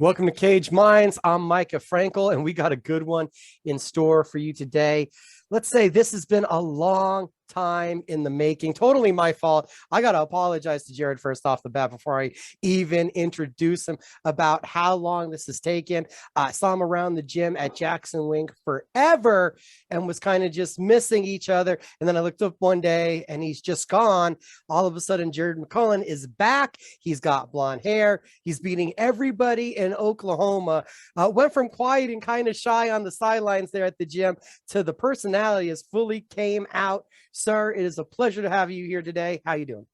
Welcome to Cage Minds. I'm Mika Frankl, and we got a good one in store for you today. Let's say this has been a long time in the making. Totally my fault. I got to apologize to Jared first off the bat before I even introduce him about how long this has taken. I saw him around the gym at Jackson Wing forever and was kind of just missing each other. And then I looked up one day and he's just gone. All of a sudden, Jared Mcloughlin is back. He's got blonde hair. He's beating everybody in Oklahoma. Went from quiet and kind of shy on the sidelines there at the gym to the personality has fully came out. Sir, it is a pleasure to have you here today. How you doing?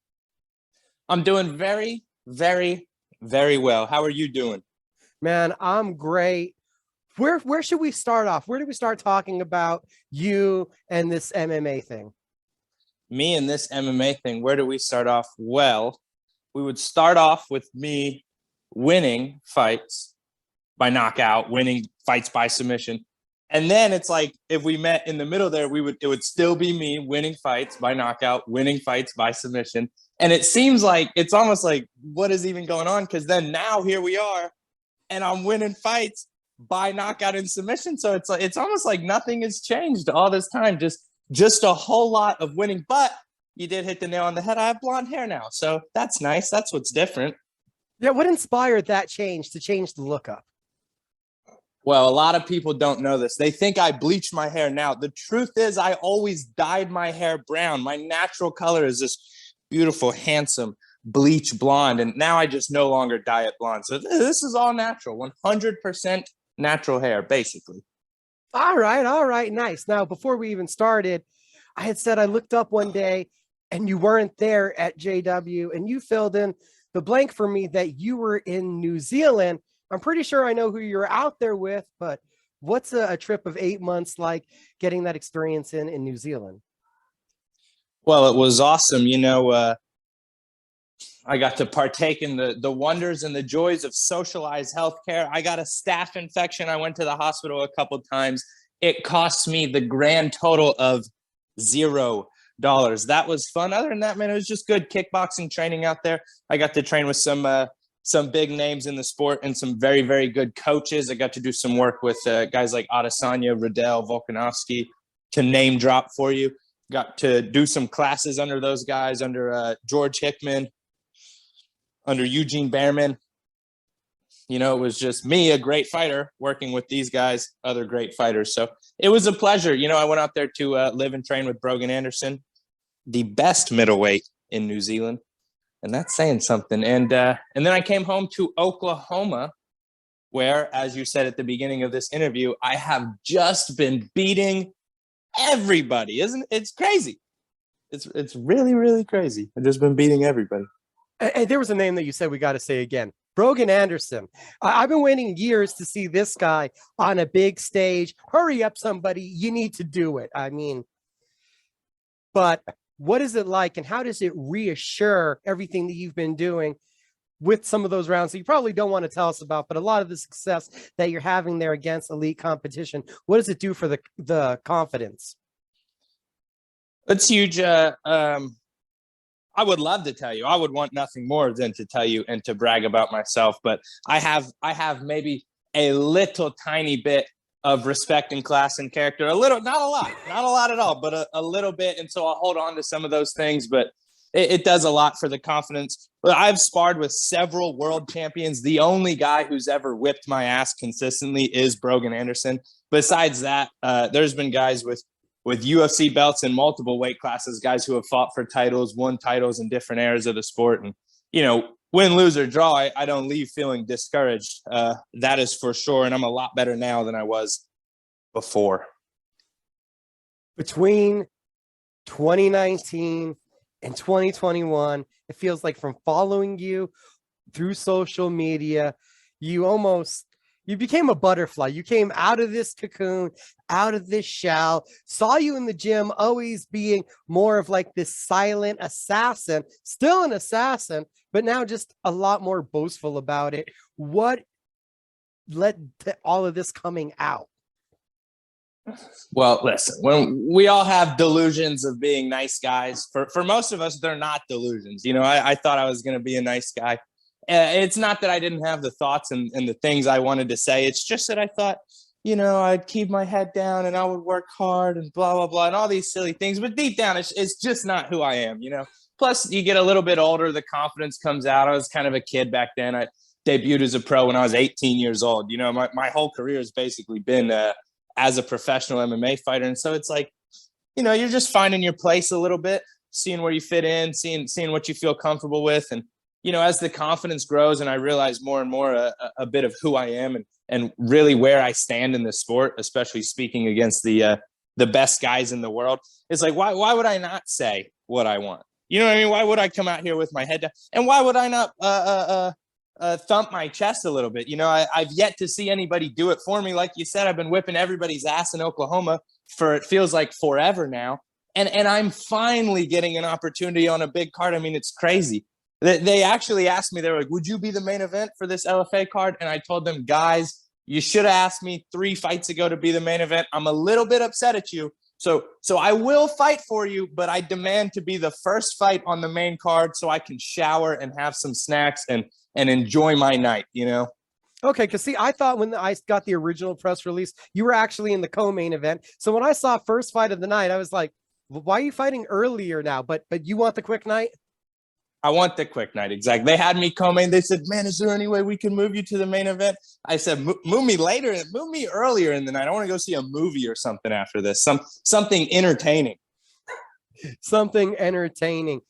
I'm doing very, very, very well. How are you doing? Man, I'm great. Where should we start off? Where do we start talking about you and this MMA thing? Me and this MMA thing, where do we start off? Well, we would start off with me winning fights by knockout, winning fights by submission. And then it's like if we met in the middle there, it would still be me winning fights by knockout, winning fights by submission. And it seems like it's almost like what is even going on? Because then now here we are, and I'm winning fights by knockout and submission. So it's almost like nothing has changed all this time. Just a whole lot of winning. But you did hit the nail on the head. I have blonde hair now, so that's nice. That's what's different. Yeah, what inspired that change to change the look up? Well, a lot of people don't know this. They think I bleach my hair now. The truth is I always dyed my hair brown. My natural color is this beautiful, handsome, bleach blonde. And now I just no longer dye it blonde. So this is all natural, 100% natural hair, basically. All right. Nice. Now, before we even started, I had said I looked up one day and you weren't there at JW and you filled in the blank for me that you were in New Zealand. I'm pretty sure I know who you're out there with, but what's a trip of 8 months like getting that experience in New Zealand? Well, it was awesome. I got to partake in the wonders and the joys of socialized healthcare. I got a staph infection. I went to the hospital a couple of times. It cost me the grand total of $0. That was fun. Other than that, man, it was just good kickboxing training out there. I got to train with some big names in the sport and some very, very good coaches. I got to do some work with guys like Adesanya, Riddell, Volkanovski, to name drop for you. Got to do some classes under those guys, under George Hickman, under Eugene Behrman. It was just me, a great fighter, working with these guys, other great fighters. So it was a pleasure. I went out there to live and train with Brogan Anderson, the best middleweight in New Zealand. And that's saying something. And then I came home to Oklahoma, where, as you said at the beginning of this interview, I have just been beating everybody. Isn't it? It's crazy. It's really, really crazy. I've just been beating everybody. And there was a name that you said we got to say again. Brogan Anderson. I've been waiting years to see this guy on a big stage. Hurry up, somebody. You need to do it. But what is it like and how does it reassure everything that you've been doing with some of those rounds that you probably don't want to tell us about, but a lot of the success that you're having there against elite competition? What does it do for the confidence? It's huge. I would love to tell you. I would want nothing more than to tell you and to brag about myself, but I have maybe a little tiny bit of respect and class and character, a little, not a lot at all, but a little bit. And so I'll hold on to some of those things, but it does a lot for the confidence. But I've sparred with several world champions. The only guy who's ever whipped my ass consistently is Brogan Anderson. Besides that, there's been guys with UFC belts in multiple weight classes, guys who have fought for titles, won titles in different eras of the sport. And, win, lose, or draw, I don't leave feeling discouraged. That is for sure. And I'm a lot better now than I was before. Between 2019 and 2021, it feels like from following you through social media, you became a butterfly. You came out of this cocoon, out of this shell, saw you in the gym, always being more of like this silent assassin, still an assassin, but now just a lot more boastful about it. What led to all of this coming out? Well, listen, when we all have delusions of being nice guys, for most of us, they're not delusions. I thought I was going to be a nice guy. It's not that I didn't have the thoughts and the things I wanted to say. It's just that I thought, I'd keep my head down and I would work hard and blah, blah, blah, and all these silly things. But deep down, it's just not who I am, Plus, you get a little bit older, the confidence comes out. I was kind of a kid back then. I debuted as a pro when I was 18 years old. My whole career has basically been as a professional MMA fighter. And so it's like, you're just finding your place a little bit, seeing where you fit in, seeing what you feel comfortable with. And, as the confidence grows and I realize more and more a bit of who I am and really where I stand in the sport, especially speaking against the best guys in the world, it's like, why would I not say what I want? You know what I mean? Why would I come out here with my head down? And why would I not thump my chest a little bit? I've yet to see anybody do it for me. Like you said, I've been whipping everybody's ass in Oklahoma for it feels like forever now. And I'm finally getting an opportunity on a big card. I mean, it's crazy. They actually asked me, they were like, would you be the main event for this LFA card? And I told them, guys, you should have asked me 3 fights ago to be the main event. I'm a little bit upset at you. So I will fight for you, but I demand to be the first fight on the main card so I can shower and have some snacks and enjoy my night, Okay, because see, I thought when I got the original press release, you were actually in the co-main event. So when I saw first fight of the night, I was like, well, why are you fighting earlier now? But you want the quick night? I want the quick night. Exactly. They had me co-main. They said, man, is there any way we can move you to the main event? I said, move me later. Move me earlier in the night. I want to go see a movie or something after this. Something entertaining. Something entertaining.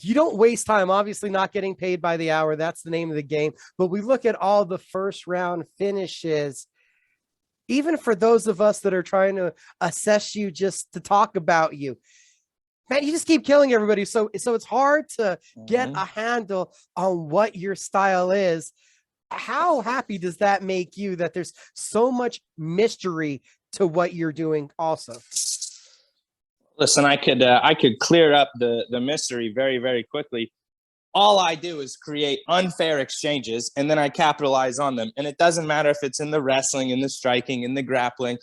You don't waste time, obviously not getting paid by the hour. That's the name of the game. But we look at all the first round finishes. Even for those of us that are trying to assess you just to talk about you, man, you just keep killing everybody. So it's hard to get a handle on what your style is. How happy does that make you that there's so much mystery to what you're doing also? Listen, I could clear up the mystery very, very quickly. All I do is create unfair exchanges and then I capitalize on them. And it doesn't matter if it's in the wrestling, in the striking, in the grappling.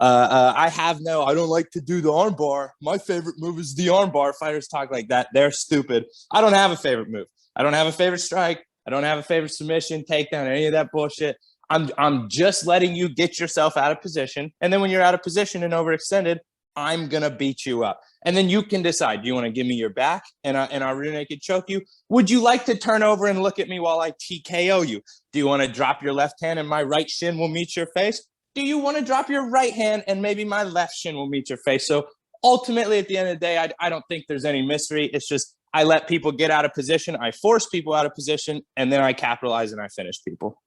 I don't like to do the arm bar. My favorite move is the arm bar. Fighters talk like that. They're stupid. I don't have a favorite move. I don't have a favorite strike. I don't have a favorite submission, takedown, any of that bullshit. I'm just letting you get yourself out of position. And then when you're out of position and overextended, I'm going to beat you up. And then you can decide, do you want to give me your back and I'll rear naked choke you? Would you like to turn over and look at me while I TKO you? Do you want to drop your left hand and my right shin will meet your face? Do you want to drop your right hand and maybe my left shin will meet your face? So ultimately, at the end of the day, I don't think there's any mystery. It's just I let people get out of position. I force people out of position, and then I capitalize and I finish people.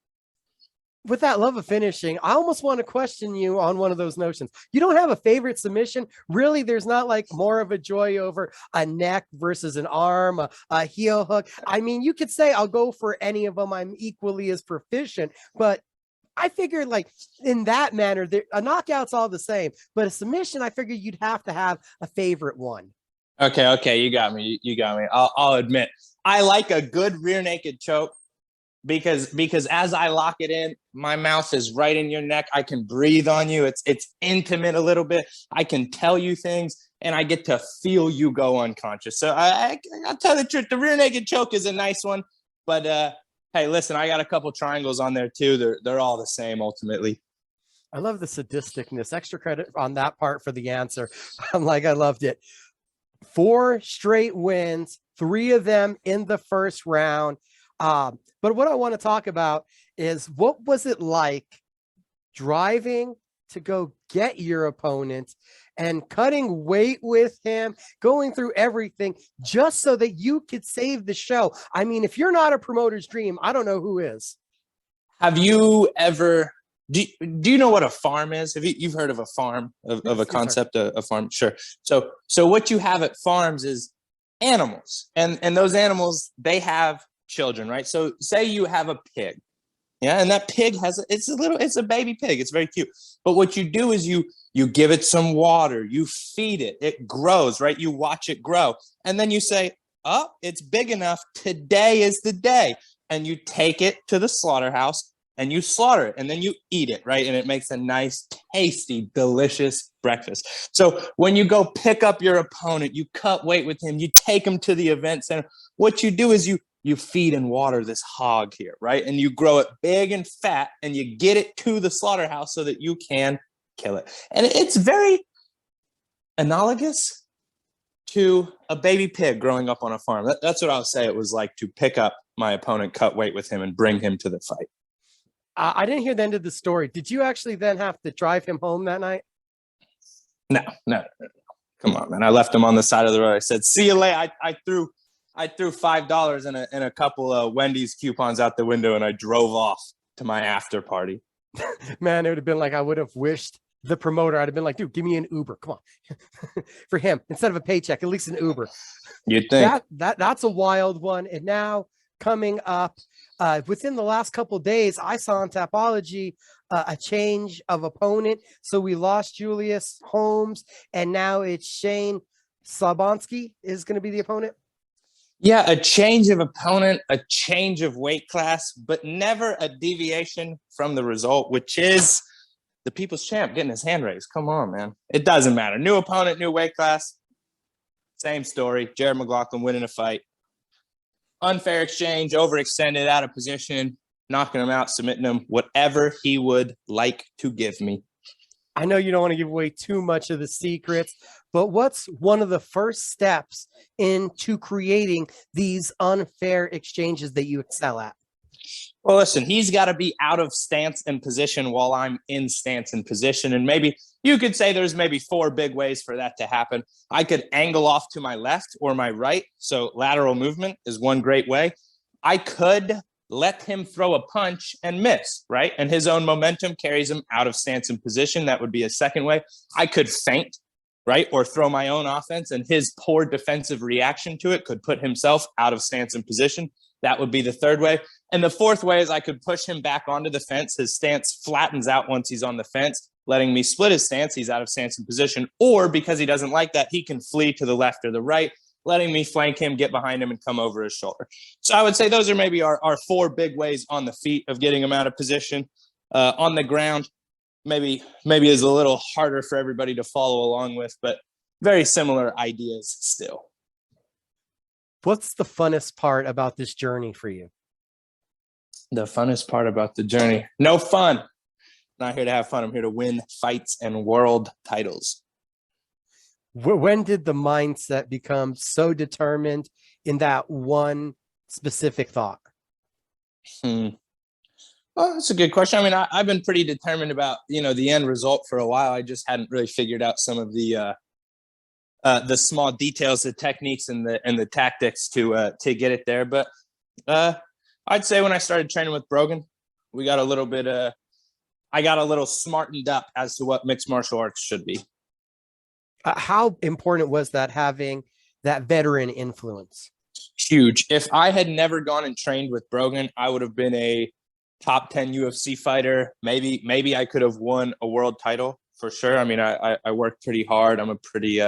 With that love of finishing, I almost want to question you on one of those notions. You don't have a favorite submission? Really, there's not like more of a joy over a neck versus an arm, a heel hook. I mean, you could say I'll go for any of them. I'm equally as proficient, but I figured like in that manner, a knockout's all the same, but a submission, I figured you'd have to have a favorite one. Okay. You got me. I'll admit, I like a good rear naked choke because as I lock it in, my mouth is right in your neck. I can breathe on you. It's intimate a little bit. I can tell you things and I get to feel you go unconscious. So I'll tell you the truth. The rear naked choke is a nice one, but, hey, listen, I got a couple triangles on there too. They're all the same ultimately. I love the sadisticness. Extra credit on that part for the answer. I loved it. 4 straight wins, 3 of them in the first round. But what I want to talk about is what was it like driving to go get your opponent and cutting weight with him, going through everything just so that you could save the show? I mean, if you're not a promoter's dream, I don't know who is. Have you ever, do you know what a farm is? You've heard of a farm, of a concept, a farm? Sure. So what you have at farms is animals, and those animals, they have children, right? So say you have a pig. Yeah, and that pig it's a baby pig. It's very cute. But what you do is you give it some water, you feed it, it grows, right? You watch it grow. And then you say, oh, it's big enough. Today is the day. And you take it to the slaughterhouse and you slaughter it and then you eat it, right? And it makes a nice, tasty, delicious breakfast. So when you go pick up your opponent, you cut weight with him, you take him to the event center. What you do is you feed and water this hog here, right? And you grow it big and fat, and you get it to the slaughterhouse so that you can kill it. And it's very analogous to a baby pig growing up on a farm. That's what I'll say it was like to pick up my opponent, cut weight with him, and bring him to the fight. I didn't hear the end of the story. Did you actually then have to drive him home that night? No. Come on, man. I left him on the side of the road. I said, see you later. I threw $5 and a couple of Wendy's coupons out the window, and I drove off to my after party. Man, it would have been like I would have wished the promoter. I'd have been like, dude, give me an Uber. Come on. For him, instead of a paycheck, at least an Uber. You'd think. That's a wild one. And now coming up within the last couple of days, I saw on Tapology a change of opponent. So we lost Julius Holmes, and now it's Shane Sobnosky is going to be the opponent. Yeah, a change of opponent, a change of weight class, but never a deviation from the result, which is the people's champ getting his hand raised. Come on, man. It doesn't matter. New opponent, new weight class. Same story. Jared Mcloughlin winning a fight. Unfair exchange, overextended, out of position, knocking him out, submitting him, whatever he would like to give me. I know you don't want to give away too much of the secrets, but what's one of the first steps into creating these unfair exchanges that you excel at? Well, listen, he's got to be out of stance and position while I'm in stance and position. And maybe you could say there's maybe 4 big ways for that to happen. I could angle off to my left or my right. So lateral movement is one great way. I could let him throw a punch and miss, right? And his own momentum carries him out of stance and position. That would be a second way. I could feint, right? Or throw my own offense, and his poor defensive reaction to it could put himself out of stance and position. That would be the third way. And the fourth way is I could push him back onto the fence. His stance flattens out once he's on the fence, letting me split his stance. He's out of stance and position. Or because he doesn't like that, he can flee to the left or the right, letting me flank him, get behind him, and come over his shoulder. So I would say those are maybe our 4 big ways on the feet of getting him out of position. On the ground, maybe is a little harder for everybody to follow along with, but very similar ideas still. What's the funnest part about this journey for you? The funnest part about the journey? No fun. I'm not here to have fun. I'm here to win fights and world titles. When did the mindset become so determined in that one specific thought? Well, that's a good question. I mean, I've been pretty determined about, the end result for a while. I just hadn't really figured out some of the small details, the techniques, and the tactics to get it there. But I'd say when I started training with Brogan, we got a little bit. I got a little smartened up as to what mixed martial arts should be. How important was that, having that veteran influence? Huge. If I had never gone and trained with Brogan, I would have been a top 10 UFC fighter. Maybe I could have won a world title for sure. I mean, I worked pretty hard. I'm a pretty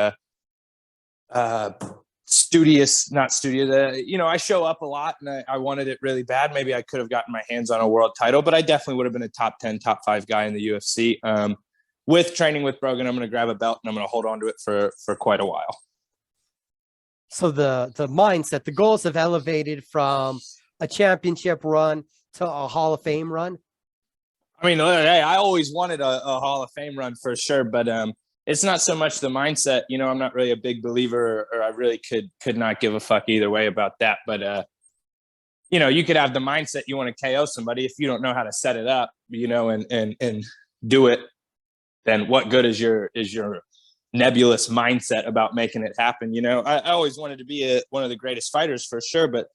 studious, not studious. I show up a lot, and I wanted it really bad. Maybe I could have gotten my hands on a world title, but I definitely would have been a top 10, top 5 guy in the UFC. With training with Brogan, I'm going to grab a belt, and I'm going to hold on to it for quite a while. So the mindset, the goals have elevated from a championship run to a Hall of Fame run. I mean, hey, I always wanted a Hall of Fame run for sure, but it's not so much the mindset. I'm not really a big believer, or I really could not give a fuck either way about that. But you could have the mindset you want to KO somebody. If you don't know how to set it up, and do it, then what good is your nebulous mindset about making it happen? I always wanted to be one of the greatest fighters for sure, but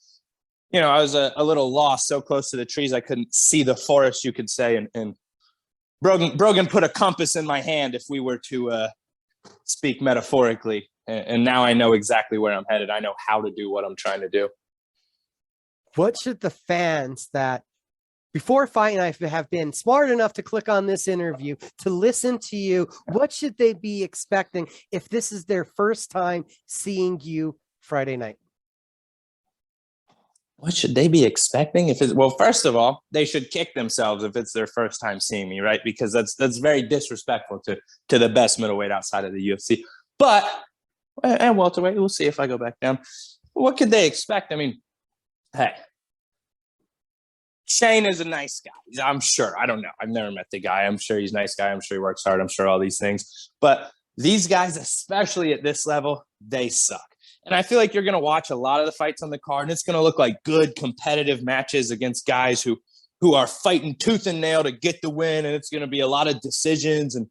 I was a little lost, so close to the trees I couldn't see the forest, you could say, and Brogan put a compass in my hand, if we were to speak metaphorically, and now I know exactly where I'm headed. I know how to do what I'm trying to do. What should the fans that before Fight Night have been smart enough to click on this interview to listen to you, what should they be expecting if this is their first time seeing you Friday night? What should they be expecting? Well, first of all, they should kick themselves if it's their first time seeing me, right? Because that's very disrespectful to the best middleweight outside of the UFC. And welterweight, we'll see if I go back down. What could they expect? I mean, Hey, Shane is a nice guy. I'm sure. I don't know. I've never met the guy. I'm sure he's a nice guy. I'm sure he works hard. I'm sure all these things. But these guys, especially at this level, they suck. And I feel like you're going to watch a lot of the fights on the card, and it's going to look like good competitive matches against guys who are fighting tooth and nail to get the win. And it's going to be a lot of decisions and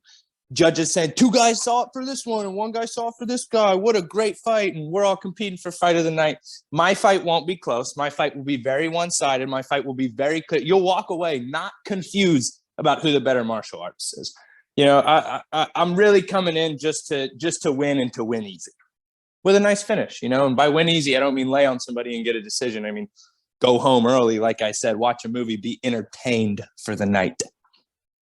judges saying 2 guys saw it for this one and 1 guy saw it for this guy. What a great fight. And we're all competing for fight of the night. My fight won't be close. My fight will be very one-sided. My fight will be very clear. You'll walk away not confused about who the better martial artist is. You know, I'm really coming in just to win and to win easy with a nice finish, you know. And by win easy, I don't mean lay on somebody and get a decision. I mean, go home early. Like I said, watch a movie, be entertained for the night.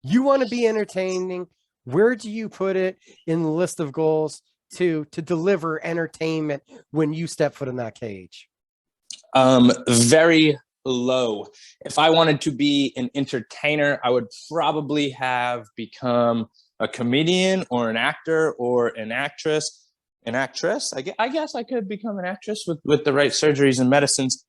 You want to be entertaining. Where do you put it in the list of goals to deliver entertainment when you step foot in that cage? Very low. If I wanted to be an entertainer, I would probably have become a comedian or an actor or an actress. An actress. I guess I could become an actress with the right surgeries and medicines.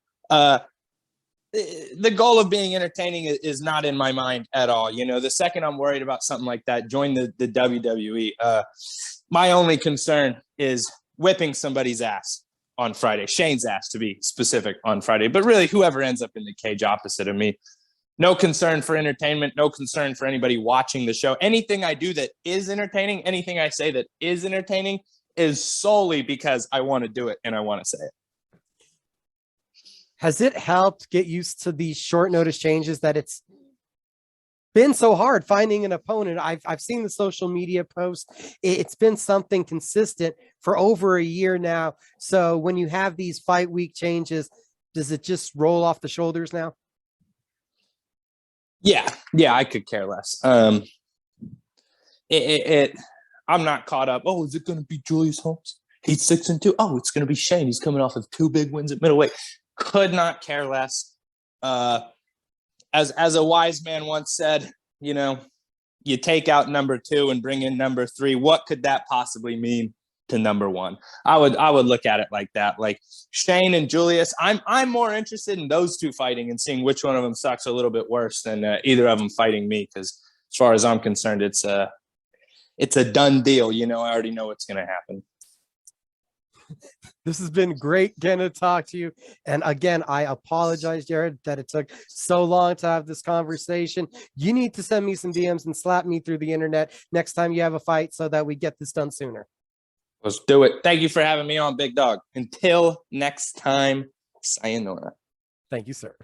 The goal of being entertaining is not in my mind at all. You know, the second I'm worried about something like that, join the WWE. My only concern is whipping somebody's ass on Friday, Shane's ass to be specific on Friday, but really whoever ends up in the cage opposite of me. No concern for entertainment, no concern for anybody watching the show. Anything I do that is entertaining, anything I say that is entertaining is solely because I want to do it and I want to say it. Has it helped get used to these short notice changes that it's been so hard finding an opponent? I've seen the social media posts. It's been something consistent for over a year now. So when you have these fight week changes, does it just roll off the shoulders now? Yeah, I could care less. I'm not caught up. Oh, is it going to be Julius Holmes? He's 6-2. Oh, it's going to be Shane. He's coming off of 2 big wins at middleweight. Could not care less. As a wise man once said, you know, you take out number 2 and bring in number 3. What could that possibly mean to number 1? I would look at it like that. Like Shane and Julius, I'm more interested in those 2 fighting and seeing which one of them sucks a little bit worse than either of them fighting me. Because as far as I'm concerned, it's a done deal. You know, I already know what's going to happen. This has been great getting to talk to you. And again, I apologize, Jared, that it took so long to have this conversation. You need to send me some DMs and slap me through the internet next time you have a fight so that we get this done sooner. Let's do it. Thank you for having me on, Big Dog. Until next time, sayonara. Thank you, sir.